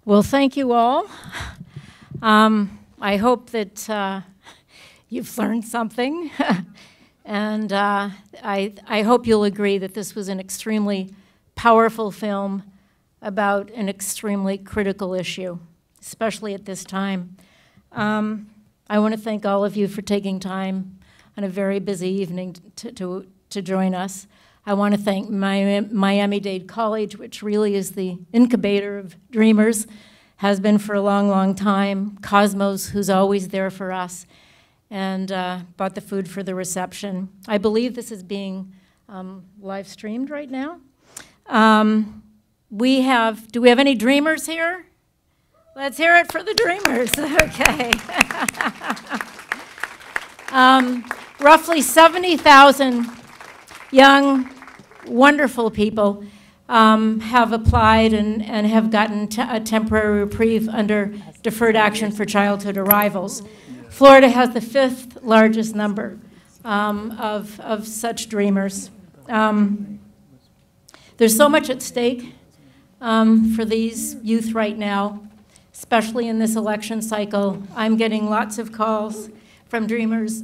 Well, thank you all. I hope that you've learned something. And I hope you'll agree that this was an extremely powerful film about an extremely critical issue, especially at this time. I want to thank all of you for taking time on a very busy evening to join us. I want to thank Miami-Dade College, which really is the incubator of dreamers, has been for a long, long time. Cosmos, who's always there for us, and bought the food for the reception. I believe this is being live streamed right now. Do we have any dreamers here? Let's hear it for the dreamers. Okay. Roughly 70,000 young, wonderful people have applied and have gotten a temporary reprieve under deferred action for childhood arrivals. Florida has the 5th largest number of such dreamers. There's so much at stake for these youth right now, especially in this election cycle. I'm getting lots of calls from dreamers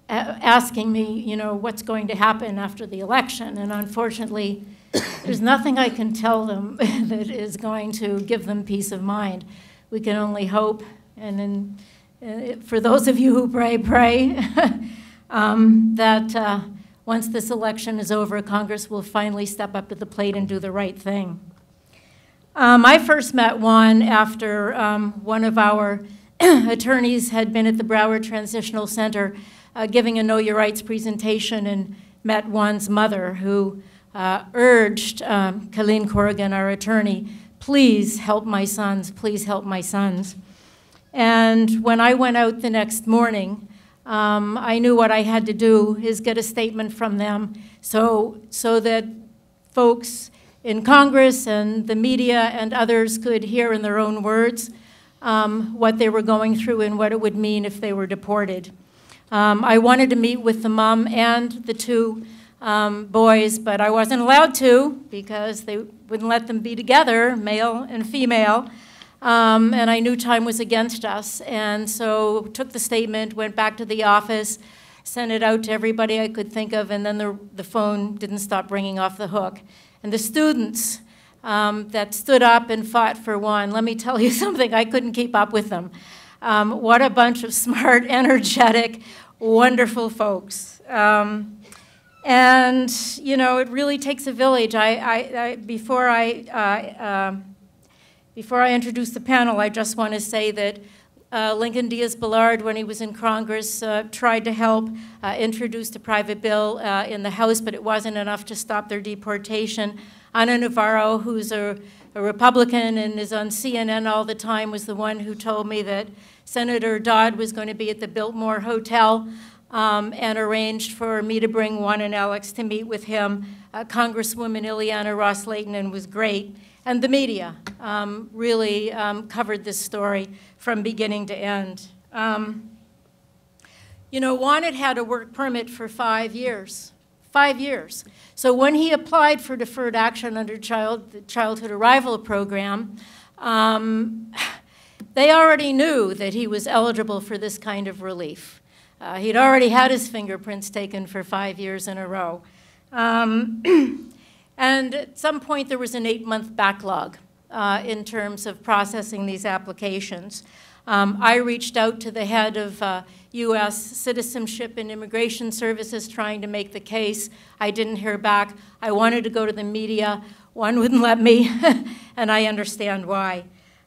asking me, you know, what's going to happen after the election. And unfortunately, there's nothing I can tell them that is going to give them peace of mind. We can only hope. And then, for those of you who pray, that once this election is over, Congress will finally step up to the plate and do the right thing. I first met Juan after one of our attorneys had been at the Broward Transitional Center giving a Know Your Rights presentation, and met Juan's mother, who urged Colleen Corrigan, our attorney, please help my sons, please help my sons. And when I went out the next morning, I knew what I had to do is get a statement from them so that folks in Congress and the media and others could hear in their own words what they were going through and what it would mean if they were deported. I wanted to meet with the mom and the 2 boys, but I wasn't allowed to because they wouldn't let them be together, male and female. And I knew time was against us, and so took the statement, went back to the office, sent it out to everybody I could think of, and then the phone didn't stop ringing off the hook. And the students that stood up and fought for Juan, let me tell you something, I couldn't keep up with them. What a bunch of smart, energetic, wonderful folks. And, you know, it really takes a village. Before I introduce the panel, I just want to say that Lincoln Diaz-Balart, when he was in Congress, tried to help introduce the private bill in the House, but it wasn't enough to stop their deportation. Ana Navarro, who's a Republican and is on CNN all the time, was the one who told me that Senator Dodd was going to be at the Biltmore Hotel and arranged for me to bring Juan and Alex to meet with him. Congresswoman Ileana Ross-Layton was great. And the media really covered this story from beginning to end. You know, Juan had a work permit for 5 years. 5 years. So when he applied for deferred action under the Childhood Arrival Program, they already knew that he was eligible for this kind of relief. He'd already had his fingerprints taken for 5 years in a row. And at some point, there was an 8-month backlog in terms of processing these applications. I reached out to the head of U.S. Citizenship and Immigration Services trying to make the case. I didn't hear back. I wanted to go to the media. One wouldn't let me, and I understand why.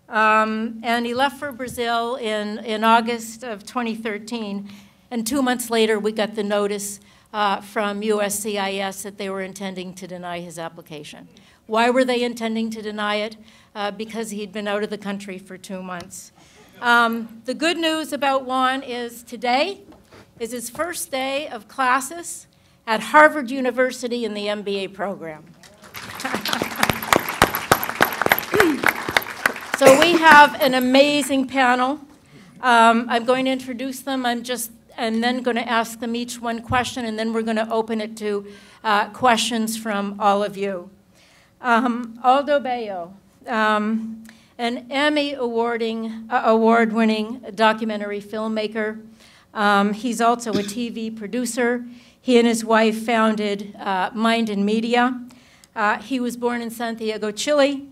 And he left for Brazil in August of 2013, and 2 months later, we got the notice from USCIS that they were intending to deny his application. Why were they intending to deny it? Because he'd been out of the country for 2 months. The good news about Juan is today is his first day of classes at Harvard University in the MBA program. So we have an amazing panel. I'm going to introduce them. And then going to ask them each one question, and then we're going to open it to questions from all of you. Aldo Bello an Emmy award-winning documentary filmmaker. He's also a TV producer. He and his wife founded Mind and Media. He was born in Santiago, Chile.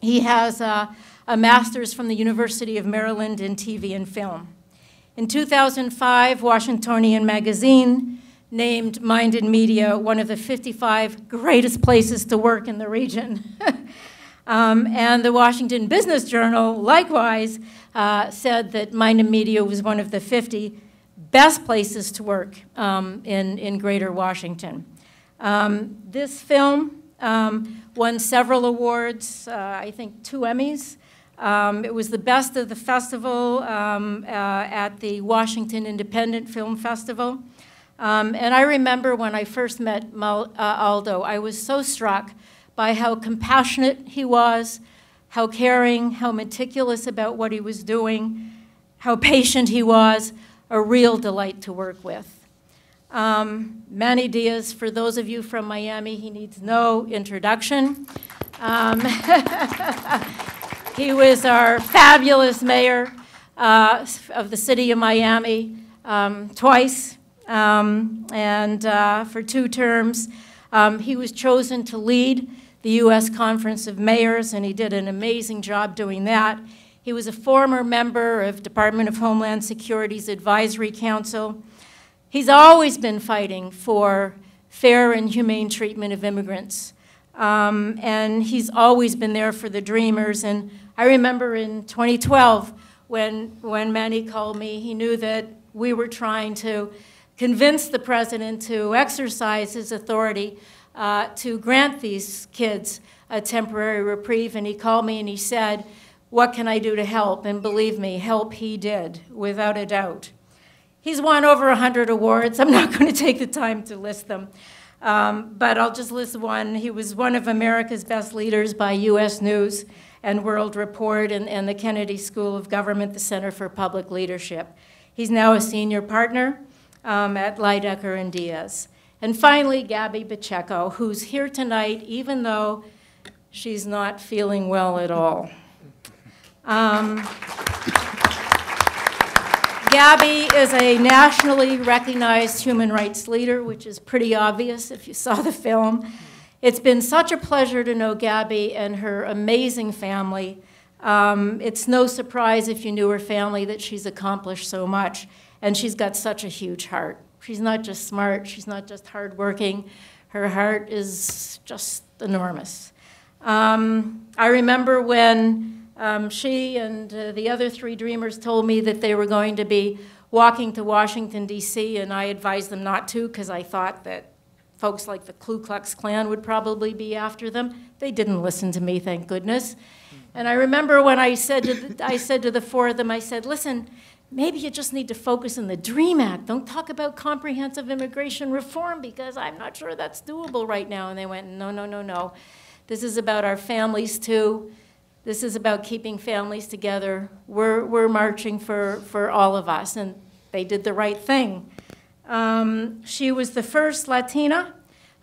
He has a master's from the University of Maryland in TV and film. In 2005, Washingtonian Magazine named Mind and Media one of the 55 greatest places to work in the region. And the Washington Business Journal, likewise, said that Mind and Media was one of the 50 best places to work in Greater Washington. This film won several awards, I think 2 Emmys. It was the best of the festival at the Washington Independent Film Festival. And I remember when I first met Aldo, I was so struck by how compassionate he was, how caring, how meticulous about what he was doing, how patient he was, a real delight to work with. Manny Diaz, for those of you from Miami, he needs no introduction. He was our fabulous mayor of the city of Miami twice, and for 2 terms. He was chosen to lead the U.S. Conference of Mayors, and he did an amazing job doing that. He was a former member of Department of Homeland Security's Advisory Council. He's always been fighting for fair and humane treatment of immigrants. And he's always been there for the Dreamers. And I remember in 2012, when Manny called me, he knew that we were trying to convince the president to exercise his authority to grant these kids a temporary reprieve. And he called me and he said, "What can I do to help?" And believe me, help he did, without a doubt. He's won over 100 awards. I'm not going to take the time to list them, but I'll just list one. He was one of America's best leaders by U.S. News and World Report and the Kennedy School of Government, the Center for Public Leadership. He's now a senior partner at Lydecker and Diaz. And finally, Gaby Pacheco, who's here tonight, even though she's not feeling well at all. Gaby is a nationally recognized human rights leader, which is pretty obvious if you saw the film. It's been such a pleasure to know Gaby and her amazing family. It's no surprise if you knew her family that she's accomplished so much, and she's got such a huge heart. She's not just smart, she's not just hardworking. Her heart is just enormous. I remember when she and the other 3 Dreamers told me that they were going to be walking to Washington, D.C., and I advised them not to because I thought that folks like the Ku Klux Klan would probably be after them. They didn't listen to me, thank goodness. And I remember when I said to the 4 of them, I said, "Listen, maybe you just need to focus on the DREAM Act. Don't talk about comprehensive immigration reform because I'm not sure that's doable right now." And they went, "No, no, no, no. This is about our families too. This is about keeping families together. We're marching for all of us." And they did the right thing. She was the first Latina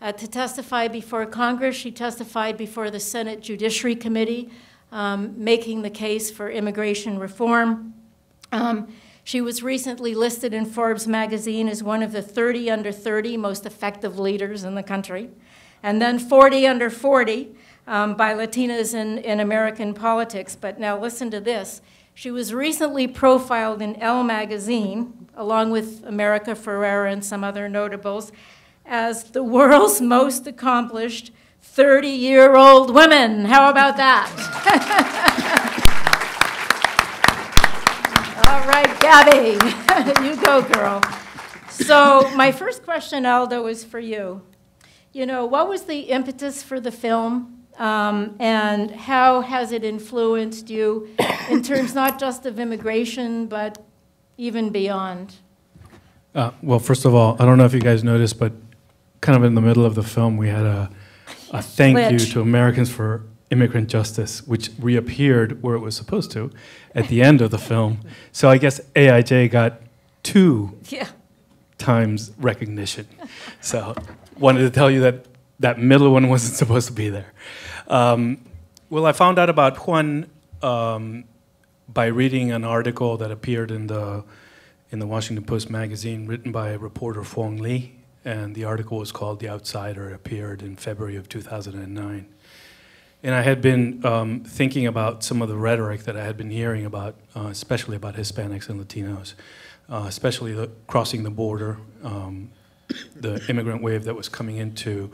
to testify before Congress. She testified before the Senate Judiciary Committee, making the case for immigration reform. She was recently listed in Forbes magazine as one of the 30 under 30 most effective leaders in the country, and then 40 under 40 by Latinas in American politics. But now listen to this. She was recently profiled in Elle magazine, along with America Ferrera and some other notables, as the world's most accomplished 30-year-old woman. How about that? All right, Gaby, you go, girl. So my first question, Aldo, is for you. You know, what was the impetus for the film? And how has it influenced you in terms not just of immigration, but even beyond? Well, first of all, I don't know if you guys noticed, but kind of in the middle of the film, we had a thank you to Americans for Immigrant Justice, which reappeared where it was supposed to at the end of the film. So I guess AIJ got 2 times recognition. So wanted to tell you that that middle one wasn't supposed to be there. Well, I found out about Juan by reading an article that appeared in the Washington Post magazine written by reporter Fong Lee, and the article was called "The Outsider." It appeared in February of 2009. And I had been thinking about some of the rhetoric that I had been hearing about, especially about Hispanics and Latinos, especially crossing the border, the immigrant wave that was coming into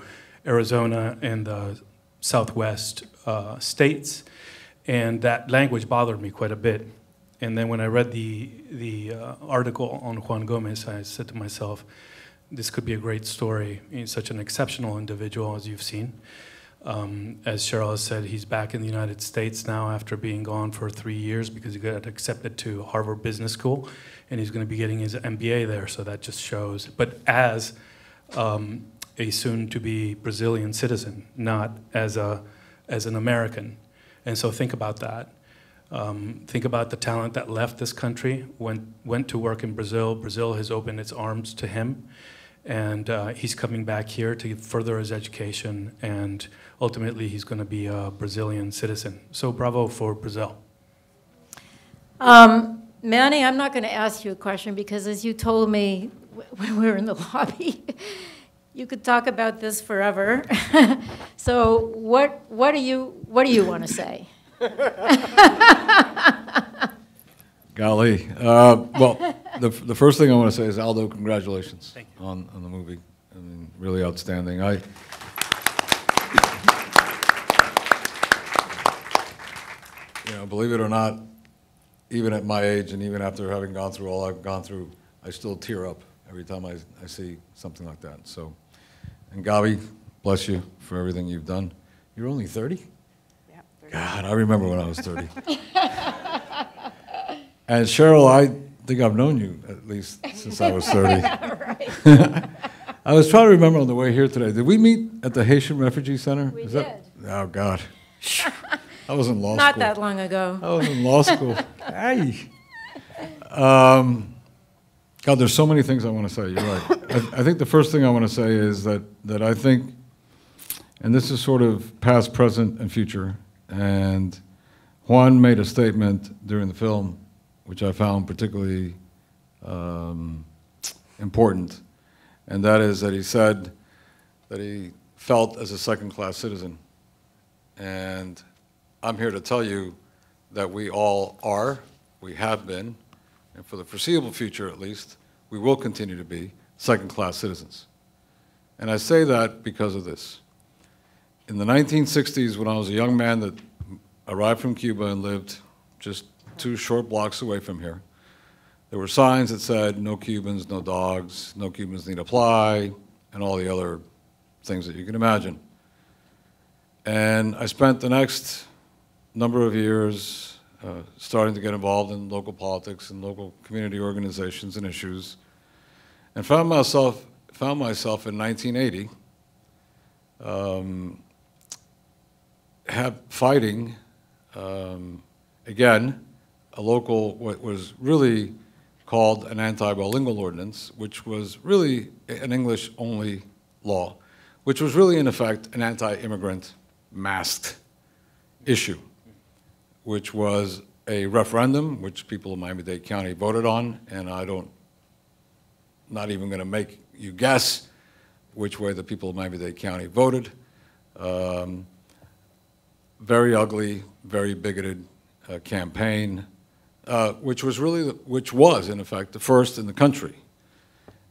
Arizona and the Southwest states, and that language bothered me quite a bit. And then when I read the article on Juan Gomez, I said to myself, this could be a great story. He's such an exceptional individual, as you've seen. As Cheryl has said, he's back in the United States now after being gone for 3 years because he got accepted to Harvard Business School, and he's going to be getting his MBA there, so that just shows. But as a soon-to-be Brazilian citizen, not as an American. And so think about that. Think about the talent that left this country, went to work in Brazil. Brazil has opened its arms to him, and he's coming back here to further his education, and ultimately he's going to be a Brazilian citizen. So bravo for Brazil. Manny, I'm not going to ask you a question because, as you told me when we were in the lobby, you could talk about this forever. So what do you want to say? Golly. Well, the first thing I want to say is, Aldo, congratulations on the movie. I mean, really outstanding. Believe it or not, even at my age and even after having gone through all I've gone through, I still tear up every time I see something like that. So, and Gaby, bless you for everything you've done. You're only 30? Yeah, 30. God, I remember when I was 30. And Cheryl, I think I've known you at least since I was 30. Right. I was trying to remember on the way here today. Did we meet at the Haitian Refugee Center? We did. Oh, God. I was in law school. Not that long ago. I was in law school. Hey. God, there's so many things I want to say. You're right. I think the first thing I want to say is that I think, and this is sort of past, present, and future, and Juan made a statement during the film, which I found particularly important, and that is that he said that he felt as a second-class citizen. And I'm here to tell you that we all are, we have been, and for the foreseeable future at least, we will continue to be second-class citizens. And I say that because of this. In the 1960s, when I was a young man that arrived from Cuba and lived just 2 short blocks away from here, there were signs that said, no Cubans, no dogs, no Cubans need apply, and all the other things that you can imagine. And I spent the next number of years starting to get involved in local politics and local community organizations and issues, and found myself in 1980 fighting, again, a local, what was really called an anti-bilingual ordinance, which was really an English-only law, which was really, in effect, an anti-immigrant masked issue, which was a referendum, which people in Miami-Dade County voted on, and not even going to make you guess which way the people of Miami-Dade County voted. Very ugly, very bigoted campaign, which was in effect the first in the country.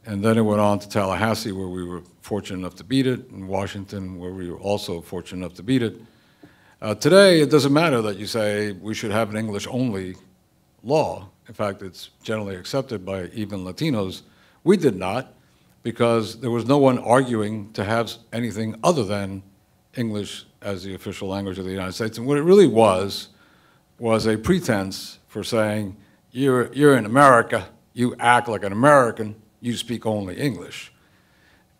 And then it went on to Tallahassee, where we were fortunate enough to beat it, and Washington, where we were also fortunate enough to beat it. Today, it doesn't matter that you say we should have an English-only law. In fact, it's generally accepted by even Latinos. We did not, because there was no one arguing to have anything other than English as the official language of the United States. And what it really was a pretense for saying, you're in America, you act like an American, you speak only English.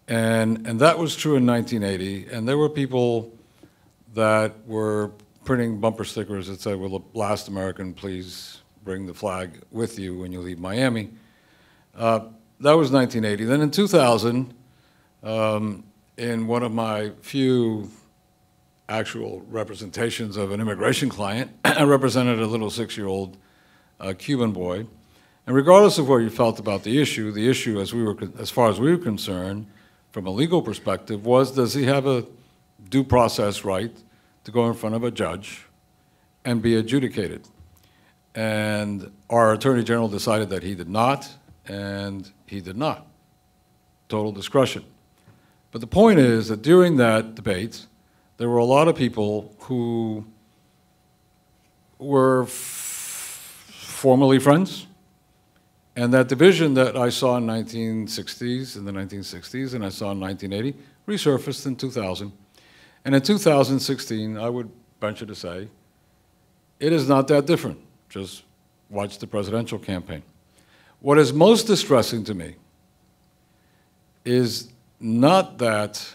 And that was true in 1980, and there were people that were printing bumper stickers that said, "Will the last American please bring the flag with you when you leave Miami?" That was 1980. Then in 2000, in one of my few actual representations of an immigration client. I represented a little 6-year-old Cuban boy. And regardless of what you felt about the issue, as far as we were concerned, from a legal perspective, was does he have a due process right to go in front of a judge and be adjudicated? And our Attorney General decided that he did not, and he did not. Total discretion. But the point is that during that debate, there were a lot of people who were formerly friends, and that division that I saw in the 1960s, and I saw in 1980, resurfaced in 2000. And in 2016, I would venture to say, it is not that different. Just watch the presidential campaign. What is most distressing to me is not that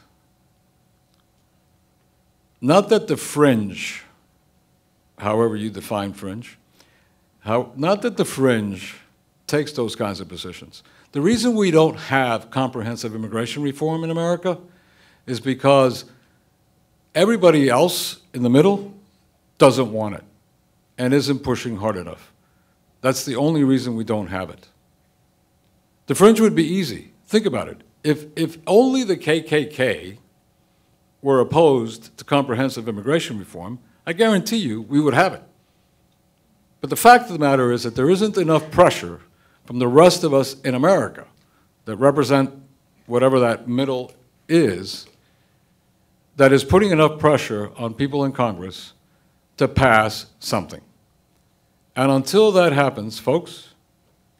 the fringe, however you define fringe, not that the fringe takes those kinds of positions. The reason we don't have comprehensive immigration reform in America is because everybody else in the middle doesn't want it and isn't pushing hard enough. That's the only reason we don't have it. The fringe would be easy. Think about it. If only the KKK were opposed to comprehensive immigration reform, I guarantee you we would have it. But the fact of the matter is that there isn't enough pressure from the rest of us in America that represent whatever that middle is, that is putting enough pressure on people in Congress to pass something. And until that happens, folks,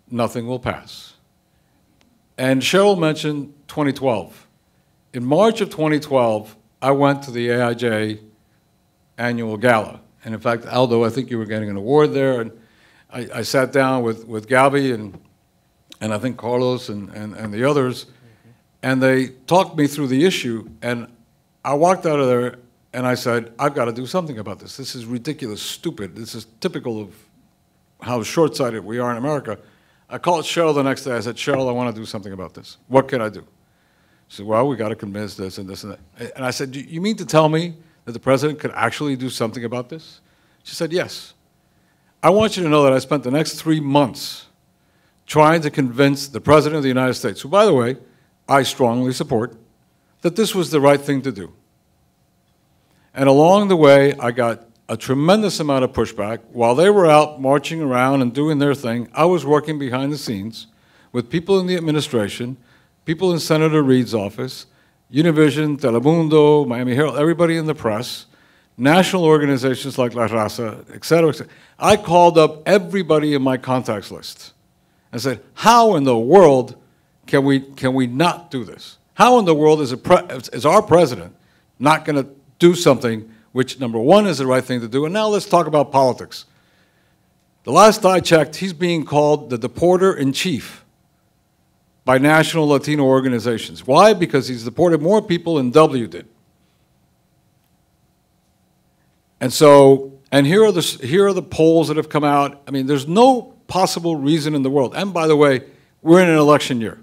nothing will pass. And Cheryl mentioned 2012. In March of 2012, I went to the AIJ annual gala. And in fact, Aldo, I think you were getting an award there. And I sat down with Gaby and I think Carlos and the others, and they talked me through the issue. And I walked out of there and I said, I've got to do something about this. This is ridiculous, stupid. This is typical of how short-sighted we are in America. I called Cheryl the next day. I said, Cheryl, I want to do something about this. What can I do? She said, well, we got to convince this and this and that. And I said, you mean to tell me that the president could actually do something about this? She said, yes. I want you to know that I spent the next 3 months trying to convince the president of the United States, who, by the way, I strongly support, that this was the right thing to do. And along the way, I got a tremendous amount of pushback. While they were out marching around and doing their thing, I was working behind the scenes with people in the administration, people in Senator Reid's office, Univision, Telemundo, Miami Herald, everybody in the press, national organizations like La Raza, et cetera, et cetera. I called up everybody in my contacts list and said, how in the world can we not do this? How in the world is our president not going to do something which, number one, is the right thing to do? And now let's talk about politics. The last I checked, he's being called the deporter-in-chief by national Latino organizations. Why? Because he's deported more people than W did. And so, and here are the polls that have come out. I mean, there's no possible reason in the world. And by the way, we're in an election year.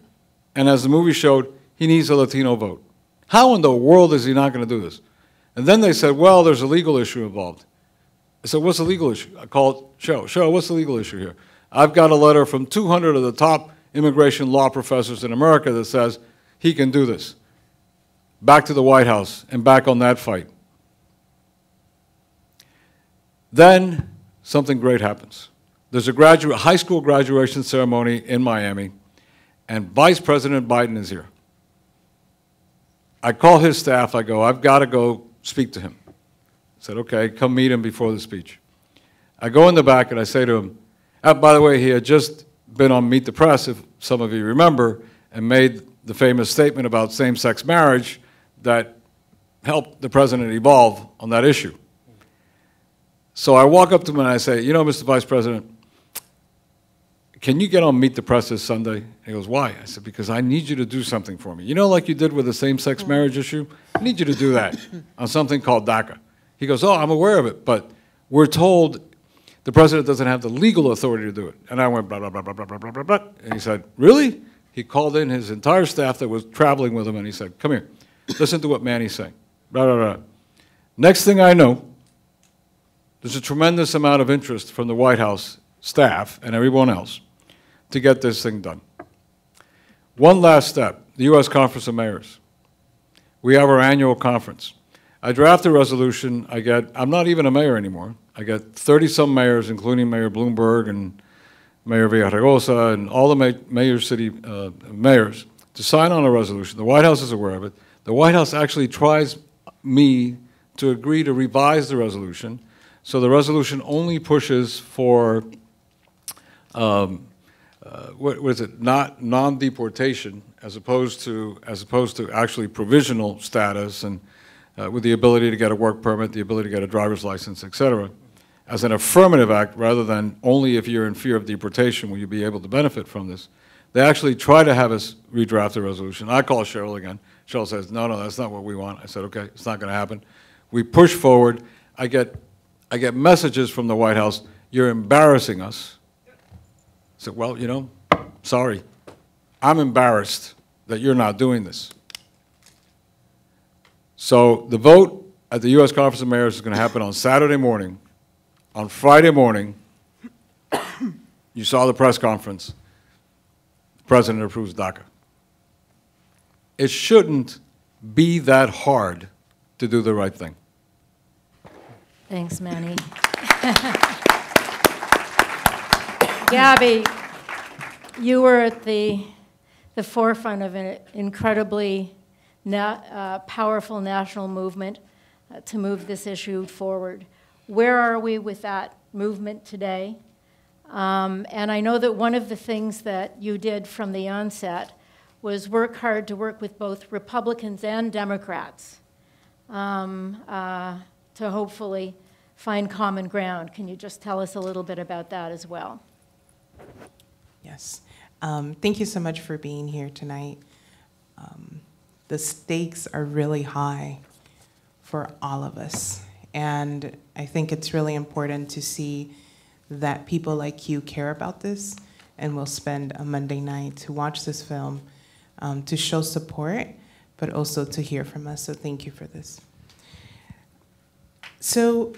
And as the movie showed, he needs a Latino vote. How in the world is he not going to do this? And then they said, well, there's a legal issue involved. I said, what's the legal issue? I called Cheryl. Cheryl, what's the legal issue here? I've got a letter from 200 of the top immigration law professors in America that says he can do this. Back to the White House and back on that fight. Then something great happens. There's a high school graduation ceremony in Miami, and Vice President Biden is here. I call his staff. I go, I've got to go speak to him. I said, okay, come meet him before the speech. I go in the back and I say to him, by the way, he had just been on Meet the Press, if some of you remember, and made the famous statement about same-sex marriage that helped the president evolve on that issue. So I walk up to him and I say, you know, Mr. Vice President, can you get on Meet the Press this Sunday? He goes, why? I said, because I need you to do something for me. You know, like you did with the same-sex marriage issue? I need you to do that on something called DACA. He goes, oh, I'm aware of it, but we're told the president doesn't have the legal authority to do it. And I went, blah, blah, blah, blah, blah, blah, blah, blah. And he said, really? He called in his entire staff that was traveling with him, and he said, come here, listen to what Manny's saying. Blah, blah, blah. Next thing I know, there's a tremendous amount of interest from the White House staff and everyone else to get this thing done. One last step, the U.S. Conference of Mayors. We have our annual conference. I draft a resolution, I'm not even a mayor anymore. I get 30-some mayors, including Mayor Bloomberg and Mayor Villaraigosa and all the major city mayors, to sign on a resolution. The White House is aware of it. The White House actually tries me to agree to revise the resolution, so the resolution only pushes for, what is it, not non-deportation, as opposed to actually provisional status, and with the ability to get a work permit, the ability to get a driver's license, et cetera, as an affirmative act rather than only if you're in fear of deportation will you be able to benefit from this. They actually try to have us redraft the resolution. I call Cheryl again. Cheryl says, no, that's not what we want. I said, okay, it's not going to happen. We push forward. I get messages from the White House, you're embarrassing us. I said, well, you know, sorry. I'm embarrassed that you're not doing this. So the vote at the U.S. Conference of Mayors is going to happen on Saturday morning. On Friday morning, you saw the press conference. The president approves DACA. It shouldn't be that hard to do the right thing. Thanks, Manny. Gaby, you were at the forefront of an incredibly powerful national movement to move this issue forward. Where are we with that movement today? And I know that one of the things that you did from the onset was work hard to work with both Republicans and Democrats to hopefully find common ground. Can you just tell us a little bit about that as well? Yes. Thank you so much for being here tonight. The stakes are really high for all of us. And I think it's really important to see that people like you care about this and will spend a Monday night to watch this film, to show support, but also to hear from us. So thank you for this. So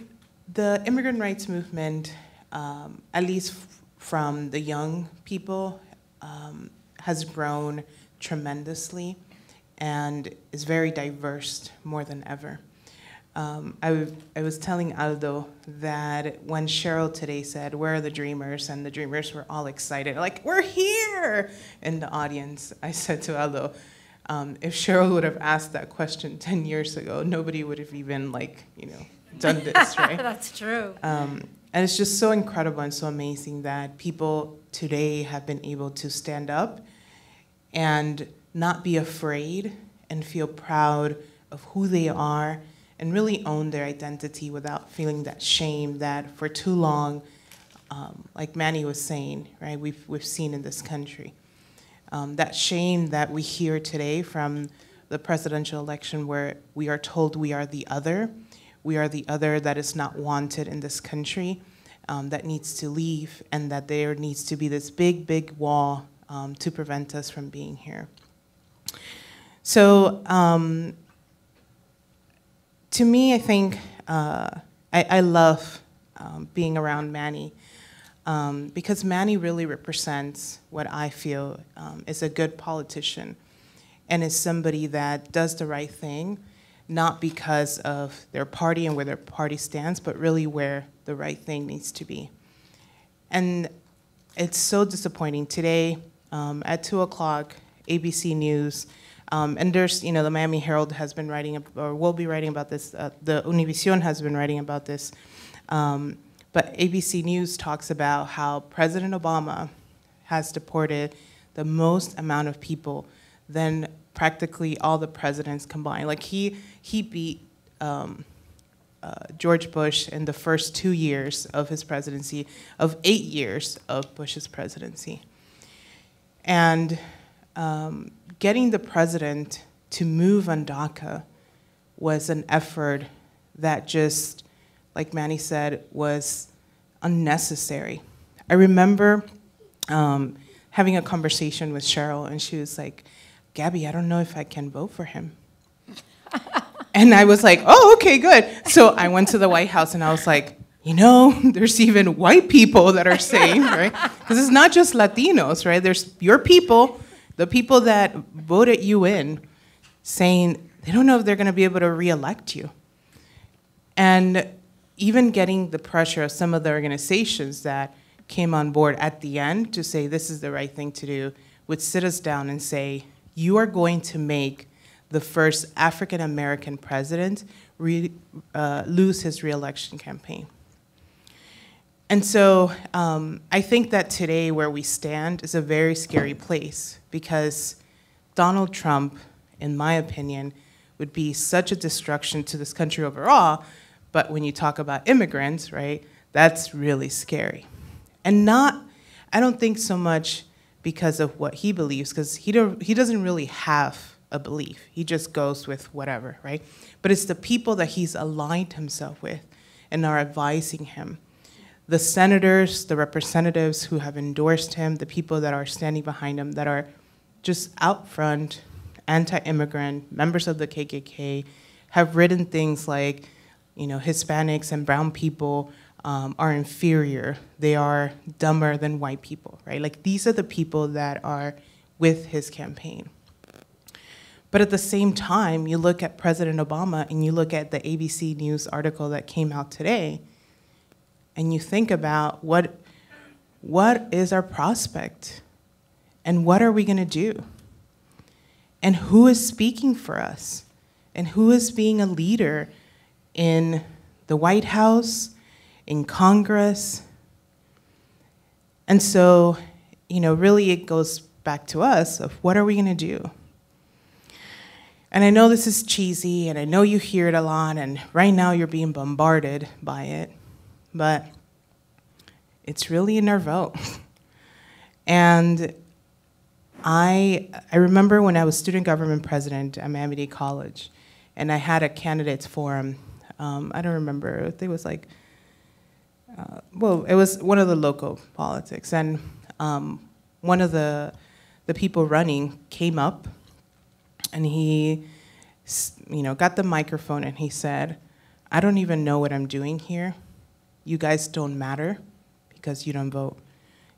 the immigrant rights movement, at least from the young people, has grown tremendously and is very diverse more than ever. I was telling Aldo that when Cheryl today said, where are the dreamers? And the dreamers were all excited, like, we're here in the audience. I said to Aldo, if Cheryl would have asked that question 10 years ago, nobody would have even, like, you know, done this, right? That's true. And it's just so incredible and so amazing that people today have been able to stand up and not be afraid and feel proud of who they are and really own their identity without feeling that shame that for too long, like Manny was saying, right, we've seen in this country. That shame that we hear today from the presidential election where we are told we are the other that is not wanted in this country, that needs to leave, and that there needs to be this big, big wall to prevent us from being here. So to me, I think I love being around Manny because Manny really represents what I feel is a good politician and is somebody that does the right thing, not because of their party and where their party stands, but really where the right thing needs to be. And it's so disappointing. Today, at 2 o'clock, ABC News, and there's, you know, the Miami Herald has been writing, or will be writing about this, the Univision has been writing about this, but ABC News talks about how President Obama has deported the most amount of people than practically all the presidents combined. Like he beat George Bush in the first 2 years of his presidency, of 8 years of Bush's presidency. And getting the president to move on DACA was an effort that just, like Manny said, was unnecessary. I remember having a conversation with Cheryl, and she was like, Gaby, I don't know if I can vote for him. And I was like, oh, okay, good. So I went to the White House and I was like, you know, there's even white people that are saying, right? Because it's not just Latinos, right? There's your people, the people that voted you in, saying they don't know if they're going to be able to reelect you. And even getting the pressure of some of the organizations that came on board at the end to say this is the right thing to do would sit us down and say, you are going to make the first African-American president lose his reelection campaign. And so I think that today where we stand is a very scary place because Donald Trump, in my opinion, would be such a destruction to this country overall, but when you talk about immigrants, right, that's really scary. And I don't think so much because of what he believes, because he doesn't really have a belief. He just goes with whatever, right? But it's the people that he's aligned himself with and are advising him. The senators, the representatives who have endorsed him, the people that are standing behind him that are just out front, anti-immigrant, members of the KKK, have written things like, you know, Hispanics and brown people are inferior. They are dumber than white people, right? Like these are the people that are with his campaign. But at the same time, you look at President Obama and you look at the ABC News article that came out today, and you think about what is our prospect and what are we going to do? And who is speaking for us? And who is being a leader in the White House, in Congress? And so, you know, really it goes back to us of what are we going to do? And I know this is cheesy, and I know you hear it a lot, and right now you're being bombarded by it, but it's really in our vote. And I remember when I was student government president at Miami-Dade College, and I had a candidates forum. I don't remember, I think it was like, well, it was one of the local politics, and one of the people running came up, and he, you know, got the microphone, and he said, I don't even know what I'm doing here. You guys don't matter because you don't vote.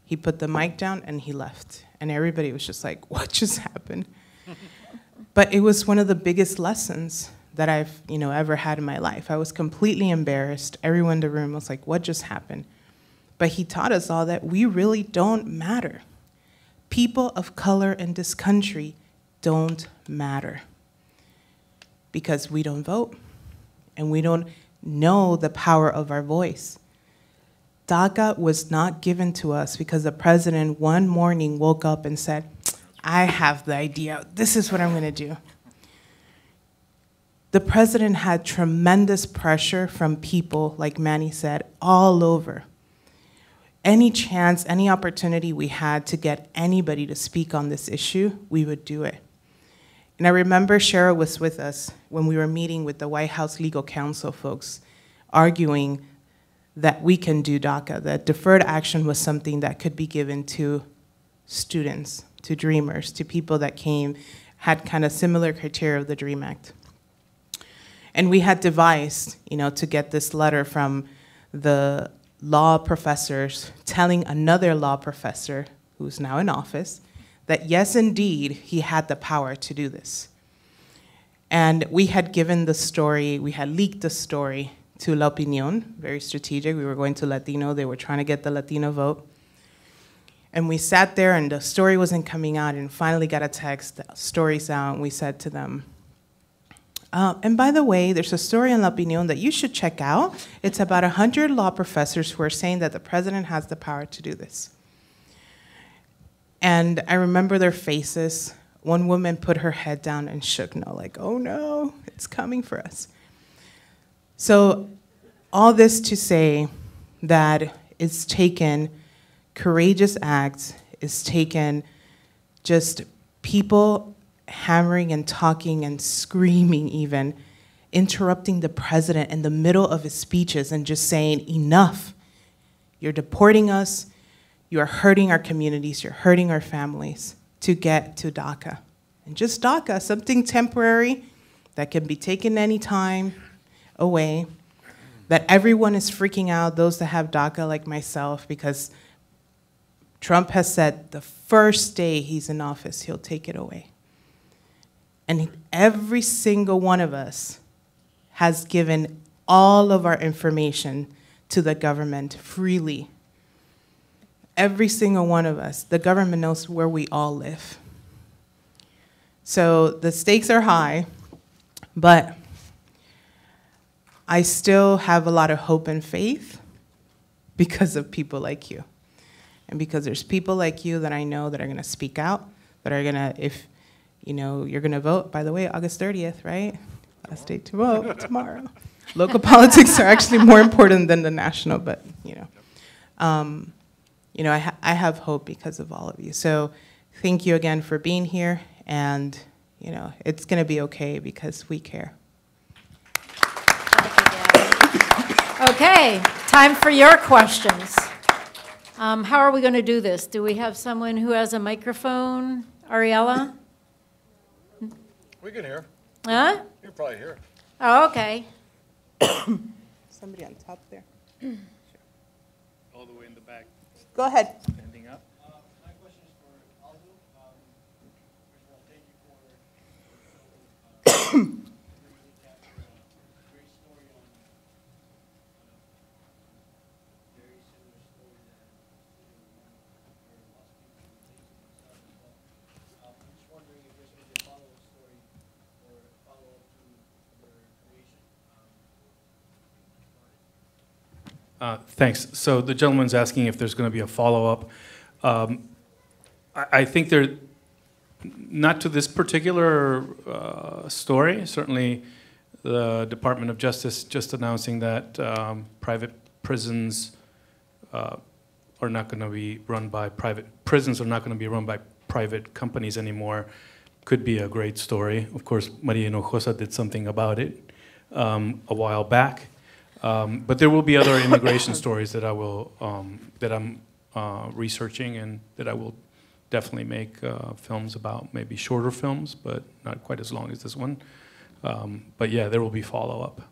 He put the mic down and he left. And everybody was just like, what just happened? But it was one of the biggest lessons that I've, you know, ever had in my life. I was completely embarrassed. Everyone in the room was like, what just happened? But he taught us all that we really don't matter. People of color in this country don't matter because we don't vote and we don't know the power of our voice. DACA was not given to us because the president one morning woke up and said, I have the idea, this is what I'm gonna do. The president had tremendous pressure from people, like Manny said, all over. Any chance, any opportunity we had to get anybody to speak on this issue, we would do it. And I remember Cheryl was with us when we were meeting with the White House legal counsel folks, arguing that we can do DACA, that deferred action was something that could be given to students, to dreamers, to people that had kind of similar criteria of the DREAM Act. And we had devised, you know, to get this letter from the law professors telling another law professor, who's now in office, that yes, indeed, he had the power to do this. And we had given the story, we had leaked the story to La Opinión, very strategic. We were going to Latino, they were trying to get the Latino vote. And we sat there and the story wasn't coming out, and finally got a text, the story's out, and we said to them, and by the way, there's a story in La Opinión that you should check out. It's about 100 law professors who are saying that the president has the power to do this. And I remember their faces. One woman put her head down and shook no, like, oh no, it's coming for us. So all this to say that it's taken courageous acts, it's taken just people hammering and talking and screaming even, interrupting the president in the middle of his speeches and just saying, enough, you're deporting us, you're hurting our communities, you're hurting our families, to get to DACA. And just DACA, something temporary that can be taken anytime away, that everyone is freaking out, those that have DACA like myself, because Trump has said the first day he's in office, he'll take it away. And every single one of us has given all of our information to the government freely. Every single one of us. The government knows where we all live. So the stakes are high, but I still have a lot of hope and faith because of people like you. And because there's people like you that I know that are gonna speak out, that are gonna, if you know, you're gonna vote, by the way, August 30th, right? Last date to vote, tomorrow. Local politics are actually more important than the national, but I have hope because of all of you. So thank you again for being here, and it's gonna be okay because we care. Okay, time for your questions. How are we going to do this? Do we have someone who has a microphone? Ariella? We can hear. Huh? You're probably here. Oh, okay. Somebody on top there. All the way in the back. Go ahead. Standing up. My question is for Aldo. First of all, thank you for really capture a great story on a very similar story that where lots of people are facing themselves as well. I'm just wondering if there's going to be a follow-up story or follow-up to your creation. Thanks. So the gentleman's asking if there's going to be a follow-up. I think there, not to this particular story. Certainly, the Department of Justice just announcing that private prisons are not going to be run by prisons are not going to be run by private companies anymore. Could be a great story. Of course, Maria Hinojosa did something about it a while back. But there will be other immigration stories that I will that I'm researching and that I will definitely make films about. Maybe shorter films, but not quite as long as this one. But yeah, there will be follow-up.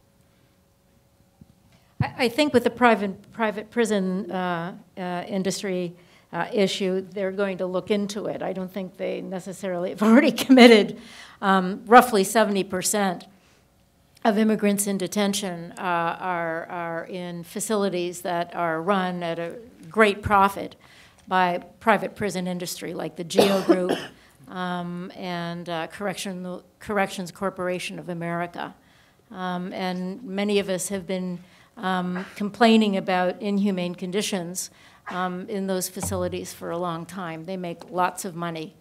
I think with the private prison industry issue, they're going to look into it. I don't think they necessarily have already committed. Roughly 70% of immigrants in detention are in facilities that are run at a great profit by private prison industry, like the GEO Group and Corrections Corporation of America. And many of us have been complaining about inhumane conditions in those facilities for a long time. They make lots of money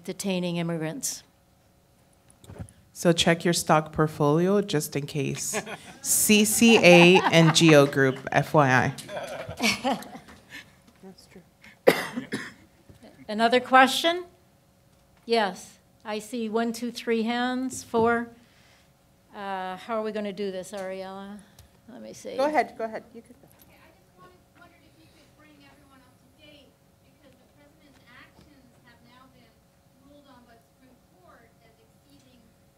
detaining immigrants. So check your stock portfolio just in case. CCA and GEO Group, FYI. That's true. Another question? Yes, I see 1, 2, 3 hands, 4. How are we going to do this, Ariella? Let me see. Go ahead. You could go. Yeah, I just wondered if you could bring everyone up to date, because the president's actions have now been ruled on by the Supreme Court as exceeding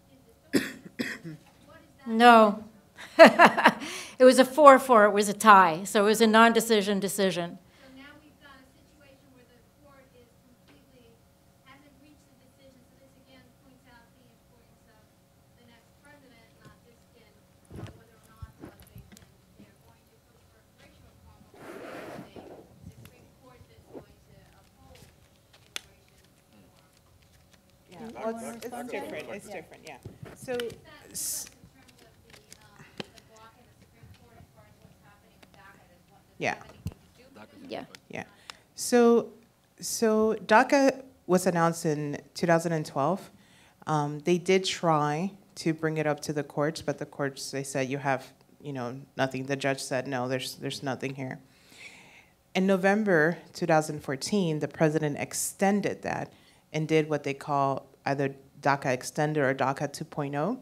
his authority. What is that? No. It was a 4-4. It was a tie. So it was a non-decision decision. So now we've got a situation where the court is completely, hasn't reached a decision. So this again points out the importance of the next president not just in whether or not they're going to push for immigration reform, but the Supreme Court that's going to uphold immigration reform. Yeah, well, it's different. It's different, yeah. So, In terms of the block in the Supreme Court as far as what's happening with DACA, does Yeah. that have anything to do with it? Yeah. yeah. So DACA was announced in 2012. They did try to bring it up to the courts, but the courts, they said you have, nothing. The judge said, no, there's nothing here. In November 2014, the president extended that and did what they call either DACA Extended or DACA 2.0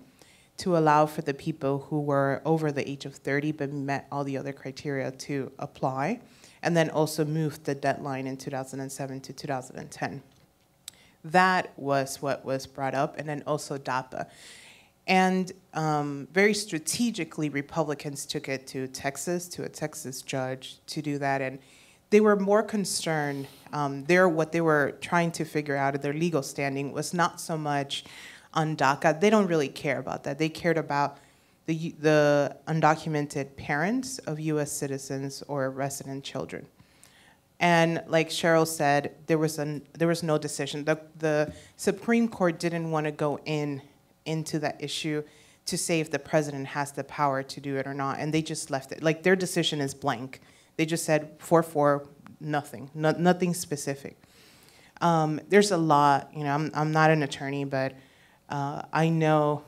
to allow for the people who were over the age of 30 but met all the other criteria to apply, and then also moved the deadline in 2007 to 2010. That was what was brought up, and then also DAPA. And very strategically, Republicans took it to Texas, to a Texas judge to do that. And they were more concerned. What they were trying to figure out, their legal standing, was not so much on DACA. They don't really care about that. They cared about the undocumented parents of U.S. citizens or resident children. And like Cheryl said, there was no decision. The Supreme Court didn't want to go into that issue to say if the president has the power to do it or not, and they just left it. Like, their decision is blank. They just said 4-4, nothing, nothing specific. There's a lot, you know, I'm not an attorney, but I know,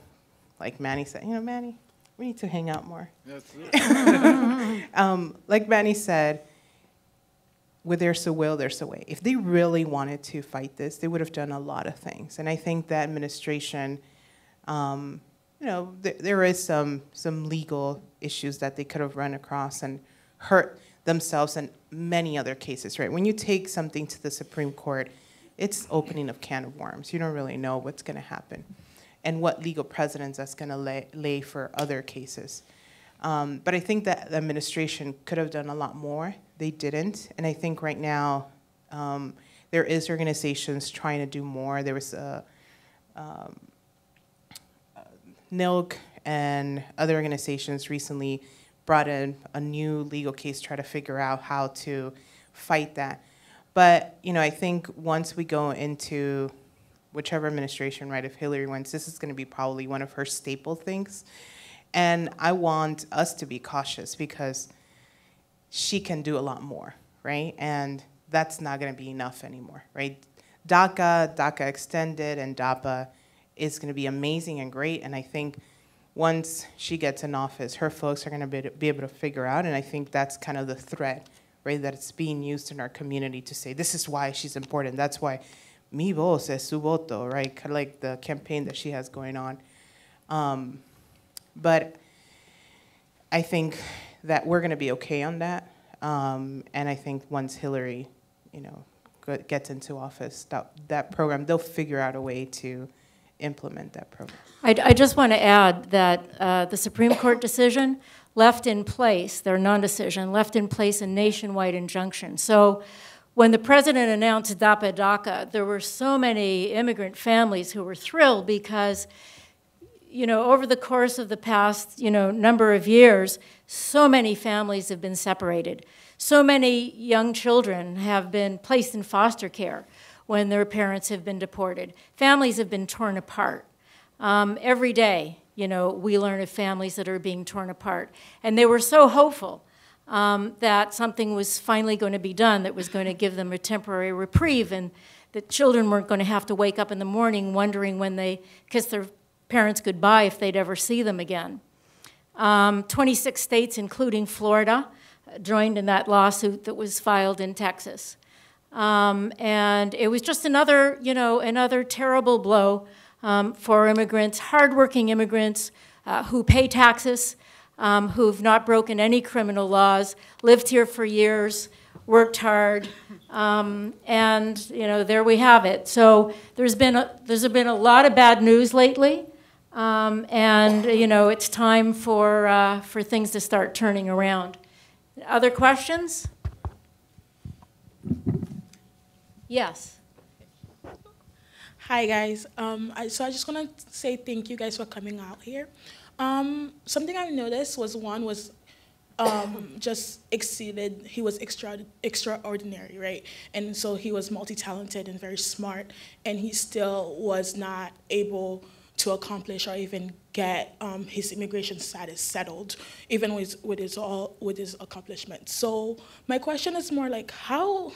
like Manny said, you know, Manny, we need to hang out more. That's it. Like Manny said, where there's a will, there's a way. If they really wanted to fight this, they would have done a lot of things. And I think the administration, you know, there is some legal issues that they could have run across and hurt themselves in many other cases, right? When you take something to the Supreme Court, it's opening a can of worms. You don't really know what's going to happen and what legal precedents that's going to lay for other cases. But I think that the administration could have done a lot more. They didn't. And I think right now there is organizations trying to do more. There was NILC and other organizations recently brought in a new legal case, try to figure out how to fight that. But, you know, I think once we go into whichever administration, right, if Hillary wins, this is going to be probably one of her staple things. And I want us to be cautious because she can do a lot more, right? And that's not going to be enough anymore, right? DACA extended, and DAPA is going to be amazing and great. And I think once she gets in office, her folks are going to be able to figure out, and I think that's kind of the threat, right, that it's being used in our community to say, this is why she's important. That's why mi voz es su voto, right? Kind of like the campaign that she has going on. But I think that we're going to be okay on that. And I think once Hillary, you know, gets into office, that program, they'll figure out a way to implement that program. I just want to add that the Supreme Court decision left in place, their non-decision, left in place a nationwide injunction. So when the president announced DAPA-DACA, there were so many immigrant families who were thrilled because, you know, over the course of the past, you know, number of years, so many families have been separated. So many young children have been placed in foster care when their parents have been deported. Families have been torn apart. Every day, you know, we learn of families that are being torn apart. And they were so hopeful that something was finally going to be done that was going to give them a temporary reprieve, and that children weren't going to have to wake up in the morning wondering when they kiss their parents goodbye if they'd ever see them again. 26 states, including Florida, joined in that lawsuit that was filed in Texas. And it was just another, you know, another terrible blow for immigrants, hardworking immigrants who pay taxes, who've not broken any criminal laws, lived here for years, worked hard, and, you know, there we have it. So there's been a lot of bad news lately. And, you know, it's time for things to start turning around. Other questions? Yes. Hi, guys. So I just want to say thank you guys for coming out here. Something I noticed was just exceeded, he was extraordinary, right? And so he was multi-talented and very smart, and he still was not able to accomplish or even get his immigration status settled, even with his accomplishments. So my question is more like, how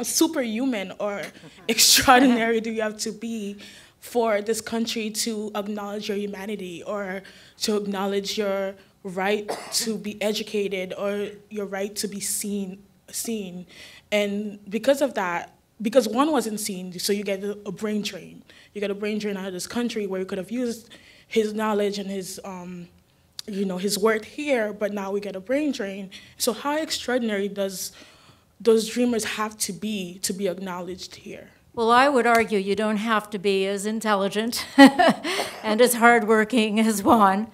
superhuman or extraordinary do you have to be for this country to acknowledge your humanity, or to acknowledge your right to be educated, or your right to be seen? And because of that, because one wasn't seen, so you get a brain drain. You get a brain drain out of this country where you could have used his knowledge and his, you know, his worth here, but now we get a brain drain. So how extraordinary does those dreamers have to be acknowledged here? Well, I would argue you don't have to be as intelligent and as hardworking as Juan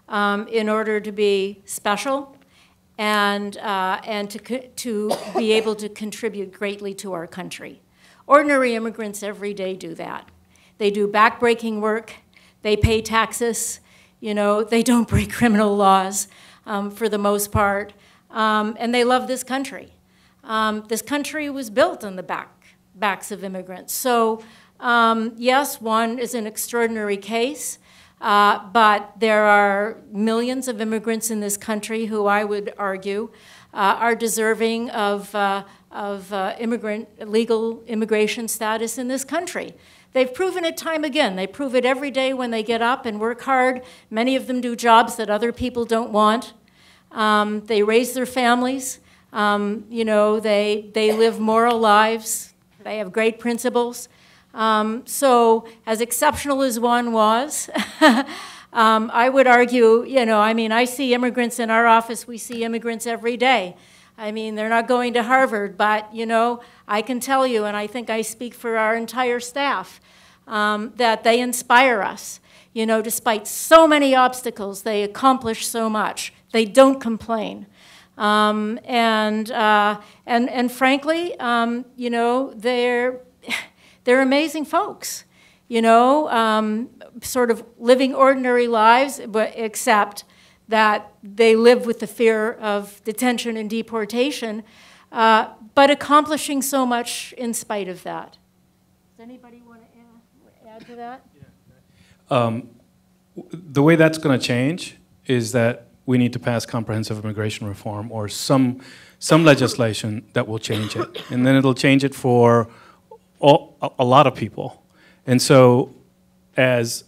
in order to be special and to be able to contribute greatly to our country. Ordinary immigrants every day do that. They do backbreaking work. They pay taxes. You know, they don't break criminal laws for the most part. And they love this country. This country was built on the backs of immigrants. So yes, Juan is an extraordinary case, but there are millions of immigrants in this country who I would argue are deserving of legal immigration status in this country. They've proven it time again. They prove it every day when they get up and work hard. Many of them do jobs that other people don't want. They raise their families. You know, they live moral lives. They have great principles. So as exceptional as Juan was, I would argue, you know, I mean, I see immigrants in our office. We see immigrants every day. I mean, they're not going to Harvard, but, you know, I can tell you, and I think I speak for our entire staff, that they inspire us. You know, despite so many obstacles, they accomplish so much. They don't complain. And frankly, you know, they're amazing folks, you know, sort of living ordinary lives, but except that they live with the fear of detention and deportation, but accomplishing so much in spite of that. Does anybody want to add to that? The way that's going to change is that we need to pass comprehensive immigration reform or some legislation that will change it. And then it'll change it for a lot of people. And so as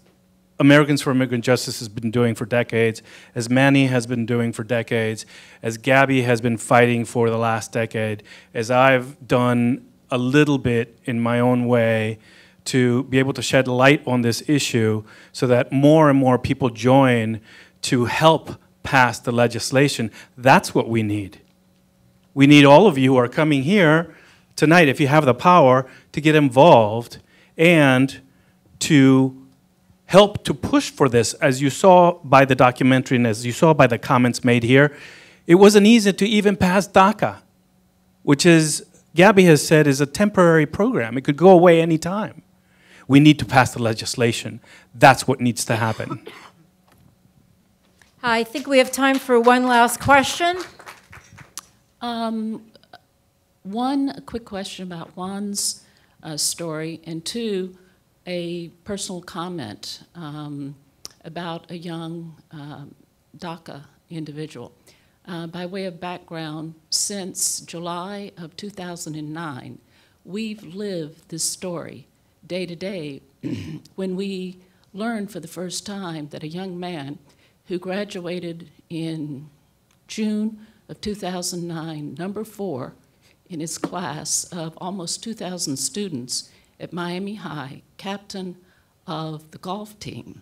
Americans for Immigrant Justice has been doing for decades, as Manny has been doing for decades, as Gaby has been fighting for the last decade, as I've done a little bit in my own way to be able to shed light on this issue so that more and more people join to help pass the legislation. That's what we need. We need all of you who are coming here tonight, if you have the power, to get involved and to help to push for this. As you saw by the documentary and as you saw by the comments made here, it wasn't easy to even pass DACA, which is, Gaby has said, is a temporary program. It could go away anytime. We need to pass the legislation. That's what needs to happen. I think we have time for one last question. One, a quick question about Juan's story, and two, a personal comment about a young DACA individual. By way of background, since July of 2009, we've lived this story day to day when we learned for the first time that a young man who graduated in June of 2009, number 4 in his class of almost 2,000 students at Miami High, captain of the golf team.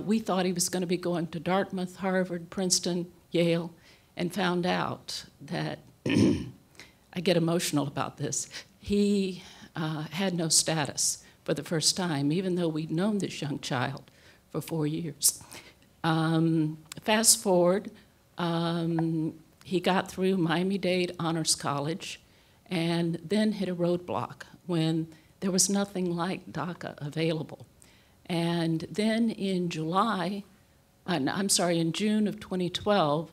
We thought he was going to be going to Dartmouth, Harvard, Princeton, Yale, and found out that, I get emotional about this, he had no status for the first time, even though we'd known this young child for 4 years. Fast forward, he got through Miami-Dade Honors College and then hit a roadblock when there was nothing like DACA available. And then in June of 2012,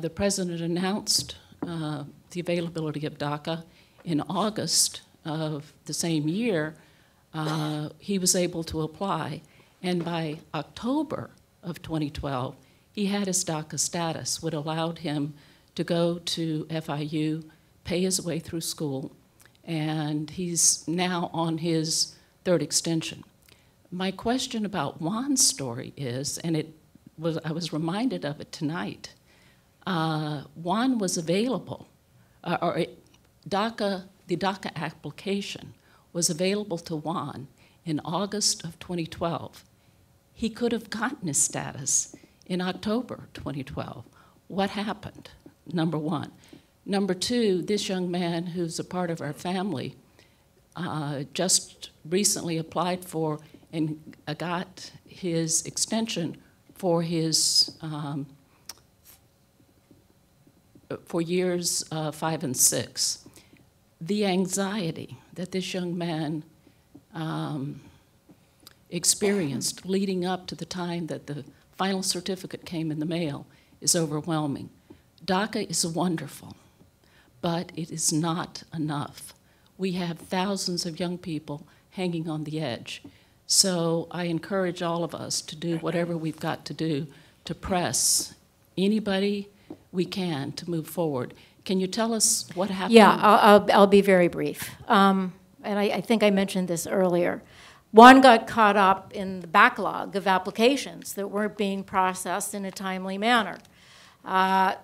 the president announced the availability of DACA. In August of the same year, he was able to apply. And by October of 2012, he had his DACA status, which allowed him to go to FIU, pay his way through school, and he's now on his 3rd extension. My question about Juan's story is, and I was reminded of it tonight, Juan was available, the DACA application was available to Juan in August of 2012. He could have gotten his status in October 2012. What happened? Number one. Number two, this young man who's a part of our family just recently applied for and got his extension for his for years 5 and 6. The anxiety that this young man experienced leading up to the time that the final certificate came in the mail is overwhelming. DACA is wonderful, but it is not enough. We have thousands of young people hanging on the edge. So I encourage all of us to do whatever we've got to do to press anybody we can to move forward. Can you tell us what happened? Yeah, I'll be very brief. And I think I mentioned this earlier. Juan got caught up in the backlog of applications that weren't being processed in a timely manner.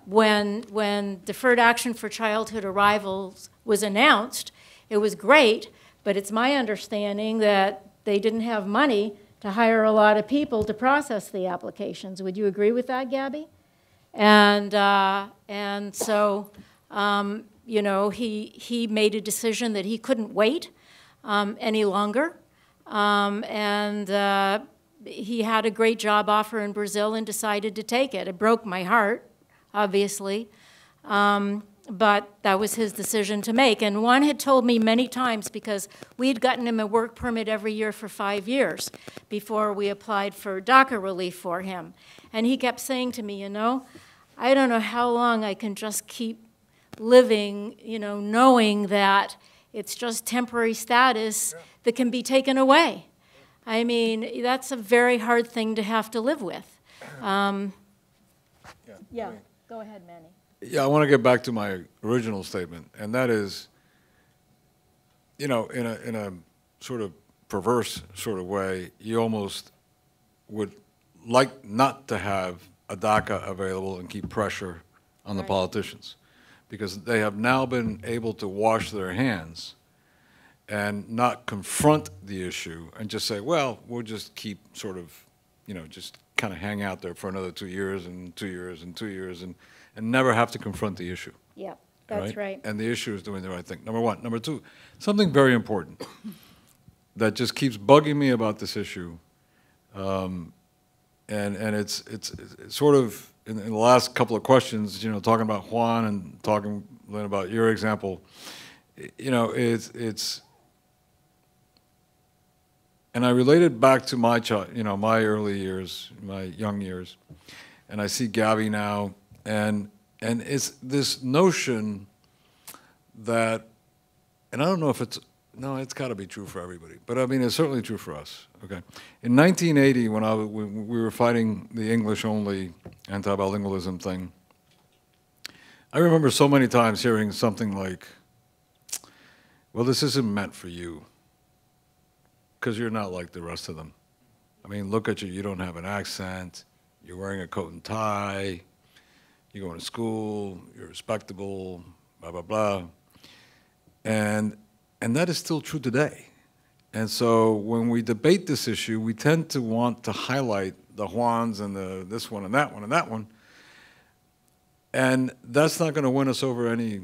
When Deferred Action for Childhood Arrivals was announced, it was great, but it's my understanding that they didn't have money to hire a lot of people to process the applications. Would you agree with that, Gabby? And so, you know, he made a decision that he couldn't wait any longer. He had a great job offer in Brazil and decided to take it. It broke my heart, obviously, but that was his decision to make. And Juan had told me many times, because we'd gotten him a work permit every year for 5 years before we applied for DACA relief for him. And he kept saying to me, you know, I don't know how long I can just keep living, you know, knowing that it's just temporary status that can be taken away. I mean, that's a very hard thing to have to live with. Yeah, go ahead, Manny. Yeah, I want to get back to my original statement, and that is, you know, in a sort of perverse sort of way, you almost would like not to have a DACA available and keep pressure on the politicians, because they have now been able to wash their hands and not confront the issue and just say, well, we'll just keep sort of, you know, just kind of hang out there for another 2 years and 2 years and 2 years and never have to confront the issue. Yeah, that's right. And the issue is doing the right thing, number one. Number two, something very important that just keeps bugging me about this issue, and it's sort of, in the last couple of questions, you know, talking about Juan and talking, Lynn, about your example, you know, it's and I related back to my my early years, my young years, and I see Gaby now, and it's this notion that, and I don't know if it's got to be true for everybody, but I mean it's certainly true for us. Okay, in 1980, when we were fighting the English-only anti-bilingualism thing, I remember so many times hearing something like, "Well, this isn't meant for you, because you're not like the rest of them. I mean, look at you, you don't have an accent, you're wearing a coat and tie, you're going to school, you're respectable, blah, blah, blah." And that is still true today. And so when we debate this issue, we tend to want to highlight the Juans and the this one and that one and that one. And that's not going to win us over any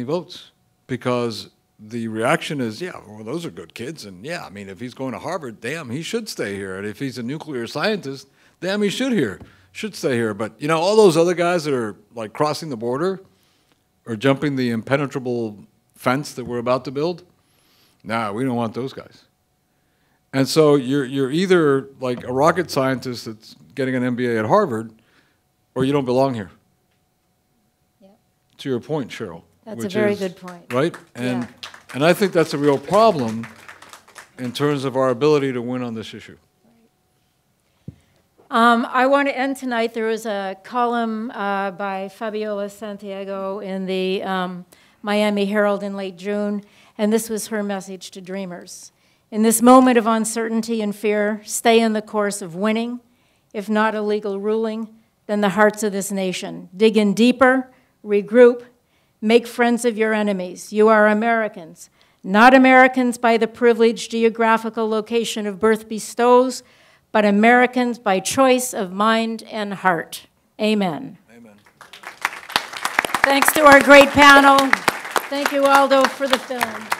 votes, because the reaction is, yeah, well, those are good kids, and yeah, I mean, if he's going to Harvard, damn, he should stay here. And if he's a nuclear scientist, damn, he should stay here. But, you know, all those other guys that are, like, crossing the border or jumping the impenetrable fence that we're about to build, nah, we don't want those guys. And so you're either, like, a rocket scientist that's getting an MBA at Harvard, or you don't belong here. Yep. To your point, Cheryl. That's a very good point. Right? And I think that's a real problem in terms of our ability to win on this issue. I want to end tonight. There was a column by Fabiola Santiago in the Miami Herald in late June, and this was her message to dreamers. In this moment of uncertainty and fear, stay in the course of winning. If not a legal ruling, then the hearts of this nation. Dig in deeper, regroup, make friends of your enemies. You are Americans, not Americans by the privileged geographical location of birth bestows, but Americans by choice of mind and heart. Amen. Amen. Thanks to our great panel. Thank you, Aldo, for the film.